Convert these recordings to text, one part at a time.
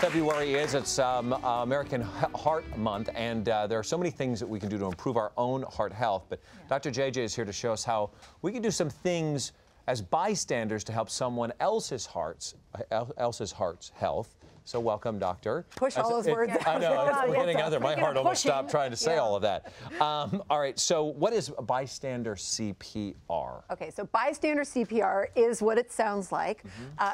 February is. It's American Heart Month, and there are so many things that we can do to improve our own heart health. But Dr. JJ is here to show us how we can do some things as bystanders to help someone else's heart's health. So welcome, doctor. Push all those words out. I know, we're getting out there. My heart almost stopped trying to say all of that. All right, so what is bystander CPR? Okay, so bystander CPR is what it sounds like.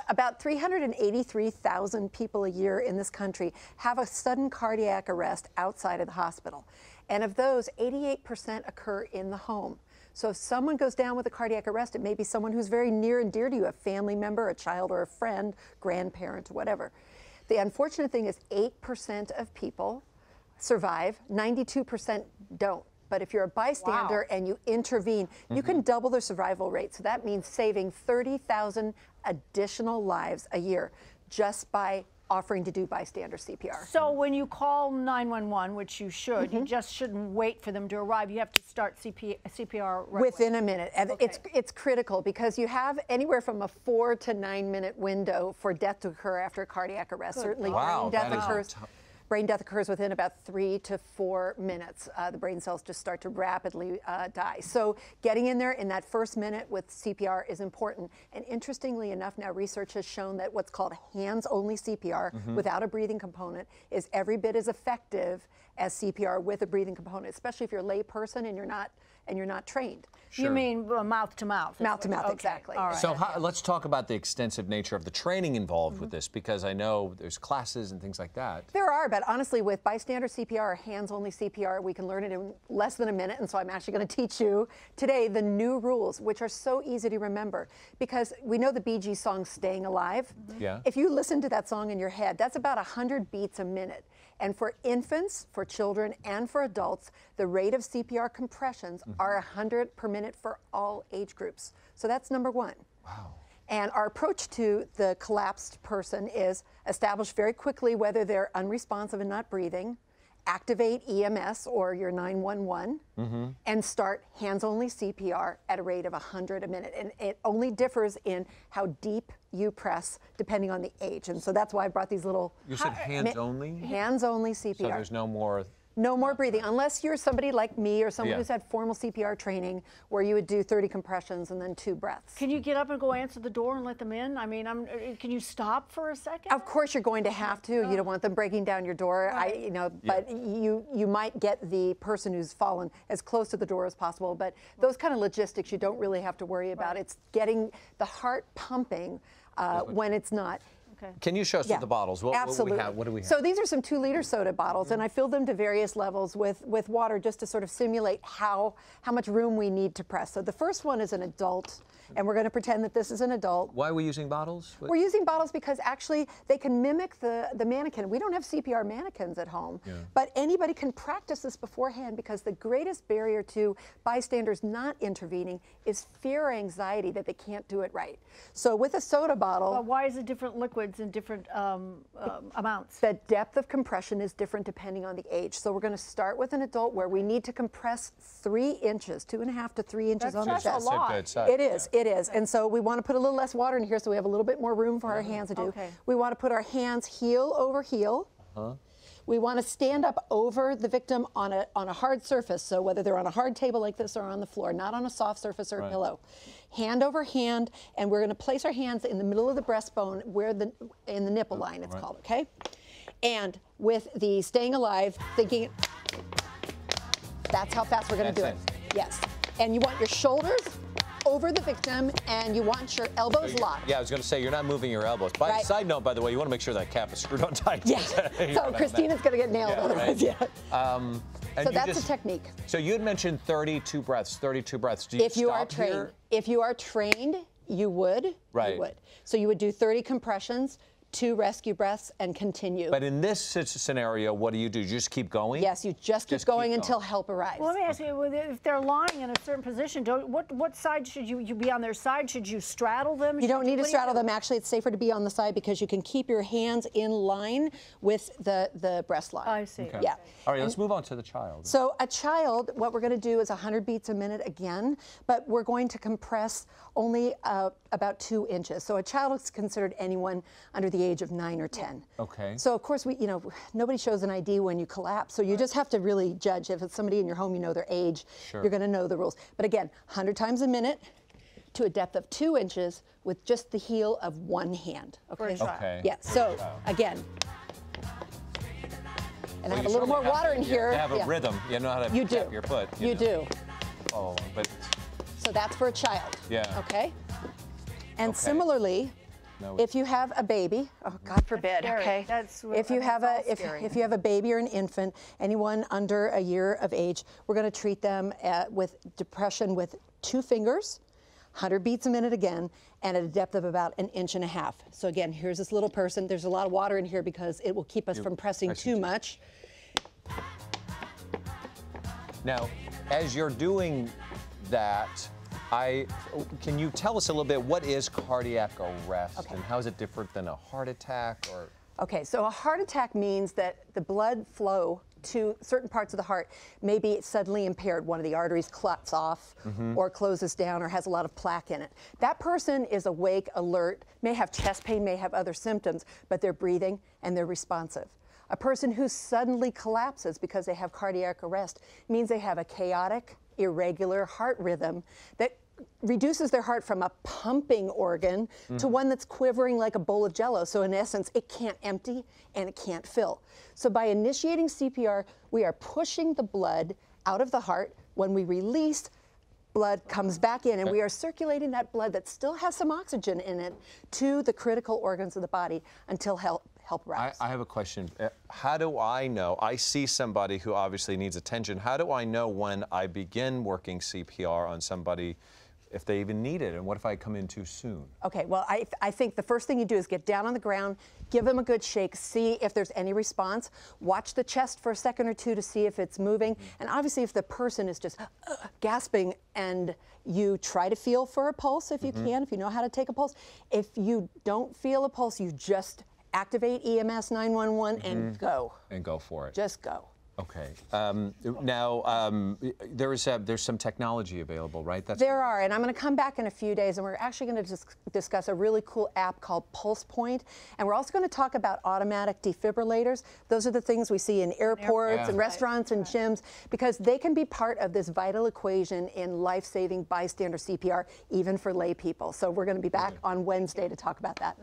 About 383,000 people a year in this country have a sudden cardiac arrest outside of the hospital. And of those, 88% occur in the home. So if someone goes down with a cardiac arrest, it may be someone who's very near and dear to you, a family member, a child or a friend, grandparent, whatever. The unfortunate thing is 8% of people survive, 92% don't. But if you're a bystander and you intervene, you can double the survival rate. So that means saving 30,000 additional lives a year just by offering to do bystander CPR. So when you call 911, which you should, you just shouldn't wait for them to arrive. You have to start CPR right within a minute. And it's critical because you have anywhere from a 4 to 9 minute window for death to occur after a cardiac arrest. Certainly brain death occurs within about 3 to 4 minutes. The brain cells just start to rapidly die. So getting in there in that first minute with CPR is important. And interestingly enough, now research has shown that what's called hands-only CPR without a breathing component is every bit as effective as CPR with a breathing component, especially if you're a lay person and you're not trained. Sure. You mean mouth to mouth? Mouth to mouth, exactly. All right. So let's talk about the extensive nature of the training involved with this, because I know there's classes and things like that. There are, but honestly, with bystander CPR or hands-only CPR, we can learn it in less than a minute, and so I'm actually going to teach you today the new rules, which are so easy to remember, because we know the Bee Gees song Staying Alive. Yeah. If you listen to that song in your head, that's about 100 beats a minute. And for infants, for children, and for adults, the rate of CPR compressions are 100 per minute for all age groups. So that's number one. Wow. And our approach to the collapsed person is establish very quickly whether they're unresponsive and not breathing, activate EMS or your 911, and start hands-only CPR at a rate of 100 a minute. And it only differs in how deep you press depending on the age. And so that's why I brought these little... You said hands-only? Hands-only CPR. So there's no more... No more breathing, unless you're somebody like me or someone who's had formal CPR training where you would do 30 compressions and then 2 breaths. Can you get up and go answer the door and let them in? I mean, can you stop for a second? Of course you're going to have to. You don't want them breaking down your door. Right. But you might get the person who's fallen as close to the door as possible. But those kind of logistics you don't really have to worry about. It's getting the heart pumping when it's not. Okay. Can you show us the bottles? Absolutely. What do we have? So these are some 2-liter soda bottles, and I filled them to various levels with water just to sort of simulate how much room we need to press. So the first one is an adult, and we're going to pretend that this is an adult. Why are we using bottles? We're using bottles because actually they can mimic the mannequin. We don't have CPR mannequins at home, but anybody can practice this beforehand, because the greatest barrier to bystanders not intervening is fear or anxiety that they can't do it right. So with a soda bottle... Well, why is it different liquids in different amounts? The depth of compression is different depending on the age. So we're going to start with an adult where we need to compress 3 inches, 2.5 to 3 inches on the chest. That's a lot. That's a good size. It is. It is. And so we want to put a little less water in here so we have a little bit more room for our hands to do. We want to put our hands heel over heel. We want to stand up over the victim on a hard surface, so whether they're on a hard table like this or on the floor, not on a soft surface or a pillow. Hand over hand, and we're going to place our hands in the middle of the breastbone, in the nipple line, it's called, okay? And with the staying alive, thinking, that's how fast we're going to do it. Yes. And you want your shoulders over the victim, and you want your elbows locked. Yeah, I was going to say, you're not moving your elbows. Side note, by the way, you want to make sure that cap is screwed on tight. Yes. So Christina's going to get nailed otherwise. So that's a technique. So you had mentioned 32 breaths. 32 breaths. Do you if you are trained, here? If you are trained, you would. Right. You would. So you would do 30 compressions, 2 rescue breaths, and continue. But in this scenario, what do? You just keep going? Yes, you just keep going until help arrives. Well, let me ask you, if they're lying in a certain position, what side should you be on their side? Should you straddle them? You don't need to straddle them. Actually, it's safer to be on the side because you can keep your hands in line with the breast line. I see. Okay. Yeah. All right, let's move on to the child. So a child, what we're going to do is 100 beats a minute again, but we're going to compress only about 2 inches. So a child is considered anyone under the the age of 9 or 10. Okay. So of course nobody shows an ID when you collapse. So you just have to really judge. If it's somebody in your home, you know their age. Sure. You're going to know the rules. But again, 100 times a minute to a depth of 2 inches with just the heel of one hand. Okay. Okay. Yeah. So again. And I have a little more water in here. You have a rhythm. You know how to tap your foot. You do. Oh, but. So that's for a child. Yeah. Okay. And similarly, if you have a baby, oh God forbid, okay. If you have a baby or an infant, anyone under a year of age, we're going to treat them with depression with 2 fingers, 100 beats a minute again, and at a depth of about 1.5 inches. So again, here's this little person. There's a lot of water in here because it will keep us from pressing too much. Now, as you're doing that, can you tell us a little bit, what is cardiac arrest and how is it different than a heart attack? Okay, so a heart attack means that the blood flow to certain parts of the heart may be suddenly impaired. One of the arteries clots off or closes down or has a lot of plaque in it. That person is awake, alert, may have chest pain, may have other symptoms, but they're breathing and they're responsive. A person who suddenly collapses because they have cardiac arrest means they have a chaotic, irregular heart rhythm that reduces their heart from a pumping organ to one that's quivering like a bowl of jello. So in essence, it can't empty and it can't fill. So by initiating CPR, we are pushing the blood out of the heart. When we release, blood comes back in, and we are circulating that blood that still has some oxygen in it to the critical organs of the body until help arrives. I have a question. How do I know? I see somebody who obviously needs attention. How do I know when I begin working CPR on somebody, if they even need it? And what if I come in too soon? Okay, well, I think the first thing you do is get down on the ground, give them a good shake, see if there's any response, watch the chest for a second or two to see if it's moving, and obviously if the person is just gasping, and you try to feel for a pulse if you can, if you know how to take a pulse. If you don't feel a pulse, you just activate EMS 911 and go. And go for it. Just go. Okay. Now, there's some technology available, right? There are, and I'm going to come back in a few days, and we're actually going to discuss a really cool app called Pulse Point, and we're also going to talk about automatic defibrillators. Those are the things we see in airports and restaurants and gyms, because they can be part of this vital equation in life-saving bystander CPR, even for lay people. So we're going to be back on Wednesday to talk about that.